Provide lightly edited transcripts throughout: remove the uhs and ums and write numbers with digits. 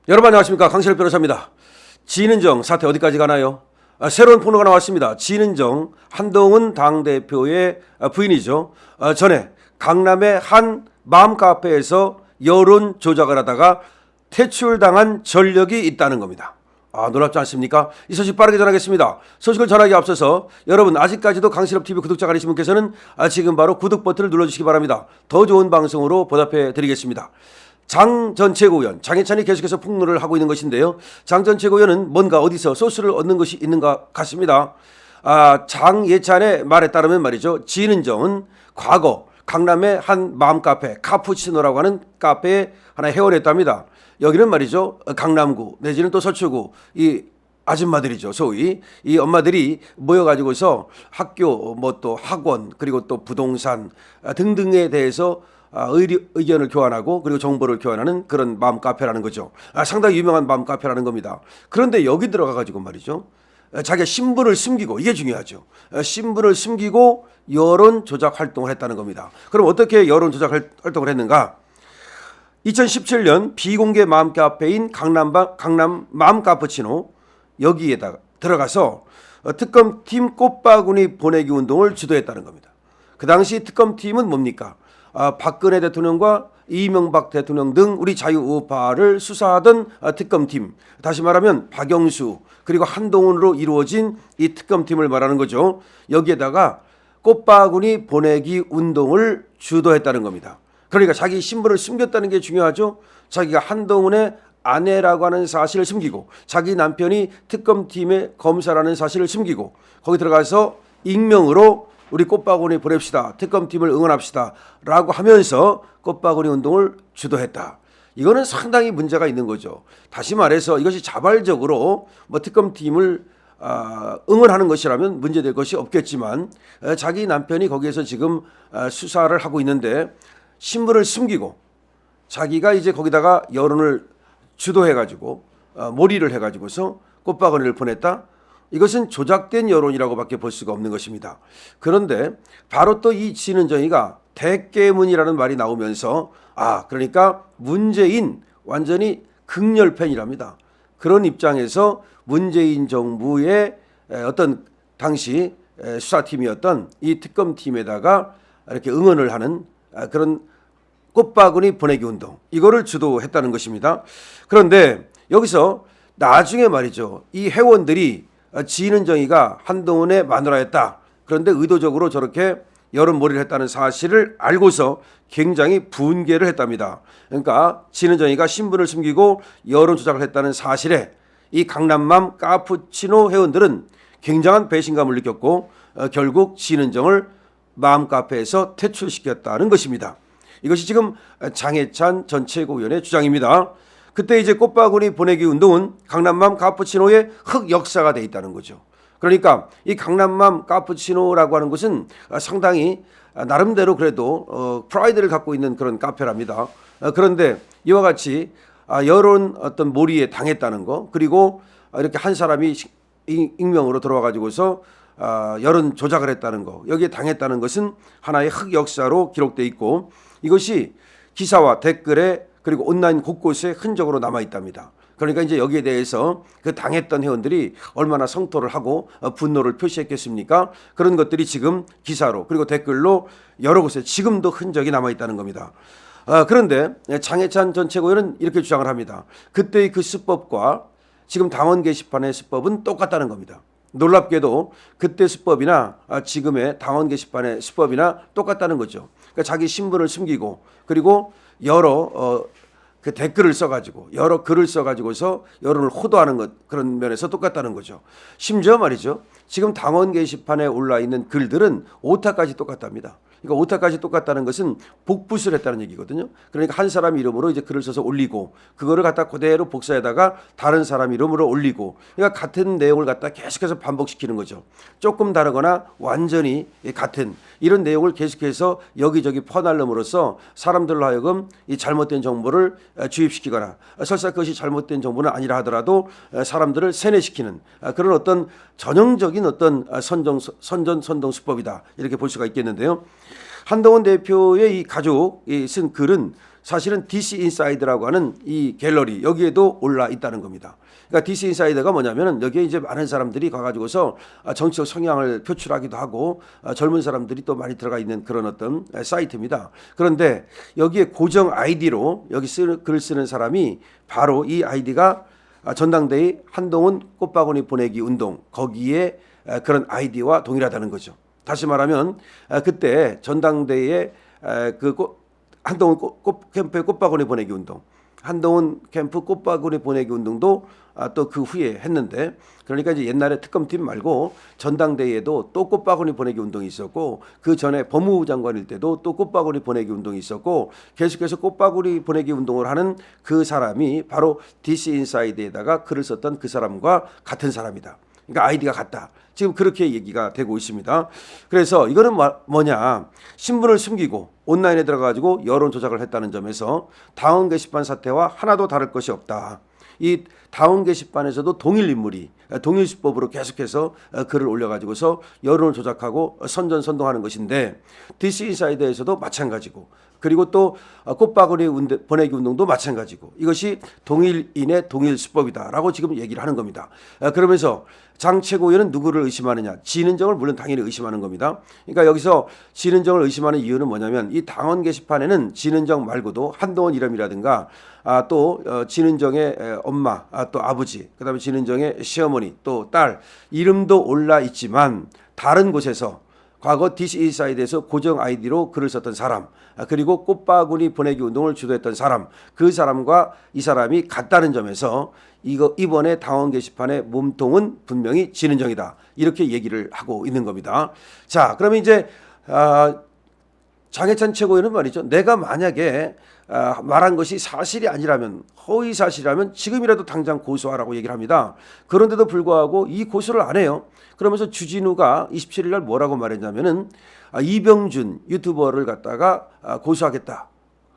여러분 안녕하십니까, 강신업 변호사입니다. 진은정 사태 어디까지 가나요? 새로운 폭로가 나왔습니다. 진은정 한동훈 당대표의 부인이죠. 전에 강남의 한 맘카페에서 여론 조작을 하다가 퇴출당한 전력이 있다는 겁니다. 놀랍지 않습니까? 이 소식 빠르게 전하겠습니다. 소식을 전하기 앞서서 여러분 아직까지도 강신업TV 구독자가 아니신 분께서는 지금 바로 구독 버튼을 눌러주시기 바랍니다. 더 좋은 방송으로 보답해 드리겠습니다. 장 전 최고위원 장해찬이 계속해서 폭로를 하고 있는 것인데요. 장 전 최고위원은 뭔가 어디서 소스를 얻는 것이 있는 것 같습니다. 장예찬의 말에 따르면 말이죠, 진은정은 과거 강남의 한 맘카페 카푸치노라고 하는 카페에 하나 회원했답니다. 여기는 말이죠, 강남구 내지는 또 서초구 이 아줌마들이죠. 소위 이 엄마들이 모여가지고서 학교 뭐 또 학원 그리고 또 부동산 등등에 대해서 의견을 교환하고 그리고 정보를 교환하는 그런 맘카페라는 거죠. 상당히 유명한 맘카페라는 겁니다. 그런데 여기 들어가 가지고 말이죠, 자기가 신분을 숨기고, 이게 중요하죠, 신분을 숨기고 여론 조작 활동을 했다는 겁니다. 그럼 어떻게 여론 조작 활동을 했는가? 2017년 비공개 맘카페인 강남 맘카푸치노 여기에다가 들어가서 특검팀 꽃바구니 보내기 운동을 주도했다는 겁니다. 그 당시 특검팀은 뭡니까? 박근혜 대통령과 이명박 대통령 등 우리 자유우파를 수사하던 특검팀, 다시 말하면 박영수 그리고 한동훈으로 이루어진 이 특검팀을 말하는 거죠. 여기에다가 꽃바구니 보내기 운동을 주도했다는 겁니다. 그러니까 자기 신분을 숨겼다는 게 중요하죠. 자기가 한동훈의 아내라고 하는 사실을 숨기고, 자기 남편이 특검팀의 검사라는 사실을 숨기고, 거기 들어가서 익명으로 우리 꽃바구니 보냅시다, 특검팀을 응원합시다 라고 하면서 꽃바구니 운동을 주도했다. 이거는 상당히 문제가 있는 거죠. 다시 말해서 이것이 자발적으로 뭐 특검팀을 응원하는 것이라면 문제될 것이 없겠지만, 자기 남편이 거기에서 지금 수사를 하고 있는데 신분을 숨기고 자기가 이제 거기다가 여론을 주도해가지고 몰이를 해가지고서 꽃바구니를 보냈다. 이것은 조작된 여론이라고밖에 볼 수가 없는 것입니다. 그런데 바로 또 이 진은정이가 대깨문이라는 말이 나오면서 그러니까 문재인 완전히 극렬 팬이랍니다. 그런 입장에서 문재인 정부의 어떤 당시 수사팀이었던 이 특검팀에다가 이렇게 응원을 하는 그런 꽃바구니 보내기 운동, 이거를 주도했다는 것입니다. 그런데 여기서 나중에 말이죠, 이 회원들이 진은정이가 한동훈의 마누라였다, 그런데 의도적으로 저렇게 여론몰이를 했다는 사실을 알고서 굉장히 분개를 했답니다. 그러니까 진은정이가 신분을 숨기고 여론 조작을 했다는 사실에 이 강남맘 카푸치노 회원들은 굉장한 배신감을 느꼈고 결국 진은정을 맘카페에서 퇴출시켰다는 것입니다. 이것이 지금 장해찬 전 최고위원의 주장입니다. 그때 이제 꽃바구니 보내기 운동은 강남맘 카푸치노의 흑역사가 돼 있다는 거죠. 그러니까 이 강남맘 카푸치노라고 하는 것은 상당히 나름대로 그래도 프라이드를 갖고 있는 그런 카페랍니다. 그런데 이와 같이 여론 어떤 몰이에 당했다는 거, 그리고 이렇게 한 사람이 익명으로 들어와 가지고서 여론 조작을 했다는 거, 여기에 당했다는 것은 하나의 흑역사로 기록돼 있고, 이것이 기사와 댓글에 그리고 온라인 곳곳에 흔적으로 남아 있답니다. 그러니까 이제 여기에 대해서 그 당했던 회원들이 얼마나 성토를 하고 분노를 표시했겠습니까? 그런 것들이 지금 기사로 그리고 댓글로 여러 곳에 지금도 흔적이 남아 있다는 겁니다. 그런데 장해찬 전 최고위원은 이렇게 주장을 합니다. 그때의 그 수법과 지금 당원 게시판의 수법은 똑같다는 겁니다. 놀랍게도 그때 수법이나 지금의 당원 게시판의 수법이나 똑같다는 거죠. 그러니까 자기 신분을 숨기고 그리고 여러 그 댓글을 써가지고 여러 글을 써가지고서 여론을 호도하는 것, 그런 면에서 똑같다는 거죠. 심지어 말이죠, 지금 당원 게시판에 올라 있는 글들은 오타까지 똑같답니다. 그러니까 오타까지 똑같다는 것은 복붙을 했다는 얘기거든요. 그러니까 한 사람 이름으로 이제 글을 써서 올리고 그거를 갖다 그대로 복사에다가 다른 사람 이름으로 올리고, 그러니까 같은 내용을 갖다 계속해서 반복시키는 거죠. 조금 다르거나 완전히 같은 이런 내용을 계속해서 여기저기 퍼날름으로써 사람들로 하여금 이 잘못된 정보를 주입시키거나, 설사 그것이 잘못된 정보는 아니라 하더라도 사람들을 세뇌시키는 그런 어떤 전형적인 어떤 선동 수법이다, 이렇게 볼 수가 있겠는데요. 한동훈 대표의 이 가족이 쓴 글은 사실은 DC 인사이드라고 하는 이 갤러리 여기에도 올라 있다는 겁니다. 그러니까 DC 인사이드가 뭐냐면은 여기에 이제 많은 사람들이 가가지고서 정치적 성향을 표출하기도 하고 젊은 사람들이 또 많이 들어가 있는 그런 어떤 사이트입니다. 그런데 여기에 고정 아이디로 여기 글을 쓰는 사람이 바로 이 아이디가 전당대회 한동훈 꽃바구니 보내기 운동 거기에 그런 아이디와 동일하다는 거죠. 다시 말하면 그때 전당대회에 그 한동훈 캠프의 꽃바구니 보내기 운동, 한동훈 캠프 꽃바구니 보내기 운동도 또 그 후에 했는데, 그러니까 이제 옛날에 특검팀 말고 전당대회에도 또 꽃바구니 보내기 운동이 있었고, 그 전에 법무부 장관일 때도 또 꽃바구니 보내기 운동이 있었고, 계속해서 꽃바구니 보내기 운동을 하는 그 사람이 바로 DC 인사이드에다가 글을 썼던 그 사람과 같은 사람이다. 그러니까 아이디가 같다. 지금 그렇게 얘기가 되고 있습니다. 그래서 이거는 뭐냐, 신분을 숨기고 온라인에 들어가가지고 여론 조작을 했다는 점에서 당원 게시판 사태와 하나도 다를 것이 없다. 이 당원 게시판에서도 동일 인물이 동일수법으로 계속해서 글을 올려가지고서 여론을 조작하고 선전선동하는 것인데, DC 인사이드에서도 마찬가지고, 그리고 또 꽃바구니 보내기 운동도 마찬가지고, 이것이 동일인의 동일수법이다라고 지금 얘기를 하는 겁니다. 그러면서 장 최고위원은 누구를 의심하느냐? 진은정을 물론 당연히 의심하는 겁니다. 그러니까 여기서 진은정을 의심하는 이유는 뭐냐면, 이 당원 게시판에는 진은정 말고도 한동훈 이름이라든가 또 진은정의 엄마, 또 아버지, 그다음에 진은정의 시어머니, 또 딸 이름도 올라 있지만, 다른 곳에서 과거 DC 인사이드에서 고정 아이디로 글을 썼던 사람, 그리고 꽃바구니 보내기 운동을 주도했던 사람, 그 사람과 이 사람이 같다는 점에서 이번에 당원 게시판의 몸통은 분명히 진은정이다, 이렇게 얘기를 하고 있는 겁니다. 자, 그러면 이제 장해찬 최고위원은 말이죠, 내가 만약에 말한 것이 사실이 아니라면, 허위 사실이라면 지금이라도 당장 고소하라고 얘기를 합니다. 그런데도 불구하고 이 고소를 안 해요. 그러면서 주진우가 27일 날 뭐라고 말했냐면은 이병준 유튜버를 갖다가 고소하겠다,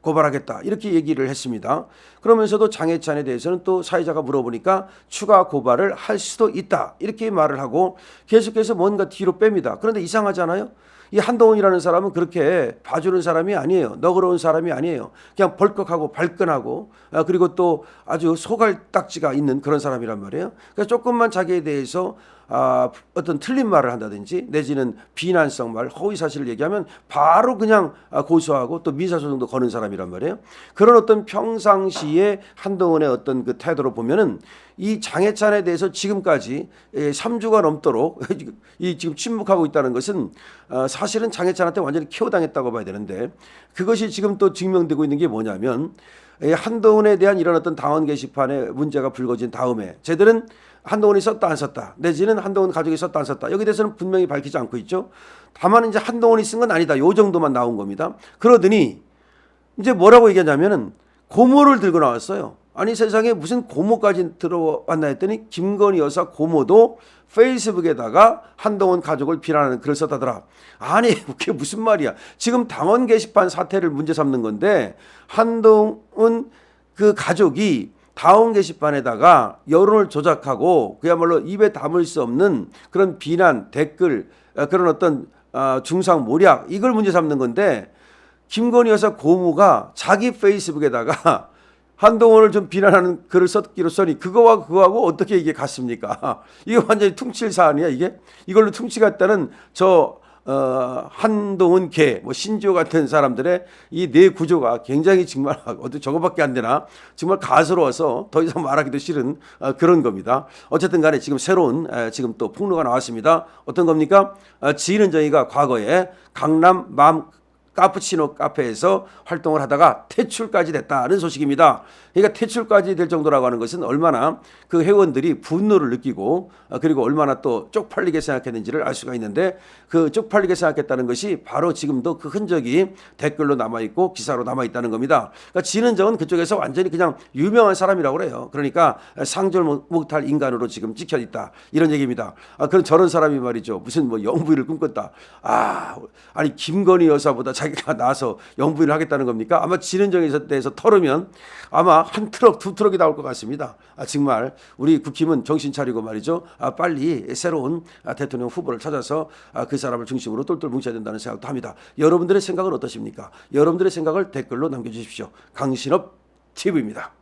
고발하겠다, 이렇게 얘기를 했습니다. 그러면서도 장해찬에 대해서는 또 사회자가 물어보니까 추가 고발을 할 수도 있다, 이렇게 말을 하고 계속해서 뭔가 뒤로 뺍니다. 그런데 이상하잖아요. 이 한동훈이라는 사람은 그렇게 봐주는 사람이 아니에요. 너그러운 사람이 아니에요. 그냥 벌컥하고 발끈하고, 그리고 또 아주 소갈딱지가 있는 그런 사람이란 말이에요. 그래서 조금만 자기에 대해서 어떤 틀린 말을 한다든지 내지는 비난성 말, 허위 사실을 얘기하면 바로 그냥 고소하고 또 민사소송도 거는 사람이란 말이에요. 그런 어떤 평상시에 한동훈의 어떤 그 태도로 보면은 이 장해찬에 대해서 지금까지 3주가 넘도록 이 지금 침묵하고 있다는 것은 사실은 장해찬한테 완전히 키워당했다고 봐야 되는데, 그것이 지금 또 증명되고 있는 게 뭐냐면, 한동훈에 대한 이런 어떤 당원 게시판에 문제가 불거진 다음에 쟤들은 한동훈이 썼다 안 썼다, 내지는 한동훈 가족이 썼다 안 썼다, 여기 대해서는 분명히 밝히지 않고 있죠. 다만 이제 한동훈이 쓴 건 아니다, 요 정도만 나온 겁니다. 그러더니 이제 뭐라고 얘기하냐면은 고모를 들고 나왔어요. 아니 세상에 무슨 고모까지 들어왔나 했더니 김건희 여사 고모도 페이스북에다가 한동훈 가족을 비난하는 글을 썼다더라. 아니 그게 무슨 말이야. 지금 당원 게시판 사태를 문제 삼는 건데, 한동훈 그 가족이 당원 게시판에다가 여론을 조작하고 그야말로 입에 담을 수 없는 그런 비난, 댓글, 그런 어떤 중상모략, 이걸 문제 삼는 건데, 김건희 여사 고모가 자기 페이스북에다가 한동훈을 좀 비난하는 글을 썼기로써니 그거와 그거하고 어떻게 이게 같습니까? 이게 완전히 퉁칠 사안이야 이게. 이걸로 퉁치 같다는 한동훈 개, 신지호 같은 사람들의 이 뇌 구조가 굉장히 정말 어떻게 저거밖에 안 되나, 정말 가스로워서 더 이상 말하기도 싫은 그런 겁니다. 어쨌든 간에 지금 새로운 지금 또 폭로가 나왔습니다. 어떤 겁니까? 진은정이가 과거에 강남 카푸치노 카페에서 활동을 하다가 퇴출까지 됐다는 소식입니다. 그러니까 퇴출까지 될 정도라고 하는 것은 얼마나 그 회원들이 분노를 느끼고 그리고 얼마나 또 쪽팔리게 생각했는지를 알 수가 있는데, 그 쪽팔리게 생각했다는 것이 바로 지금도 그 흔적이 댓글로 남아있고 기사로 남아있다는 겁니다. 그러니까 진은정은 그쪽에서 완전히 그냥 유명한 사람이라고 그래요. 그러니까 상절 못할 인간으로 지금 찍혀있다, 이런 얘기입니다. 그런 저런 사람이 말이죠, 무슨 영부인을 꿈꿨다. 아니 김건희 여사보다 자기가 나서 영부인을 하겠다는 겁니까? 아마 진은정에 대해서 털으면 아마 한 트럭, 두 트럭이 나올 것 같습니다. 정말 우리 국힘은 정신 차리고 말이죠. 빨리 새로운 대통령 후보를 찾아서 그 사람을 중심으로 똘똘 뭉쳐야 된다는 생각도 합니다. 여러분들의 생각은 어떠십니까? 여러분들의 생각을 댓글로 남겨주십시오. 강신업 TV입니다.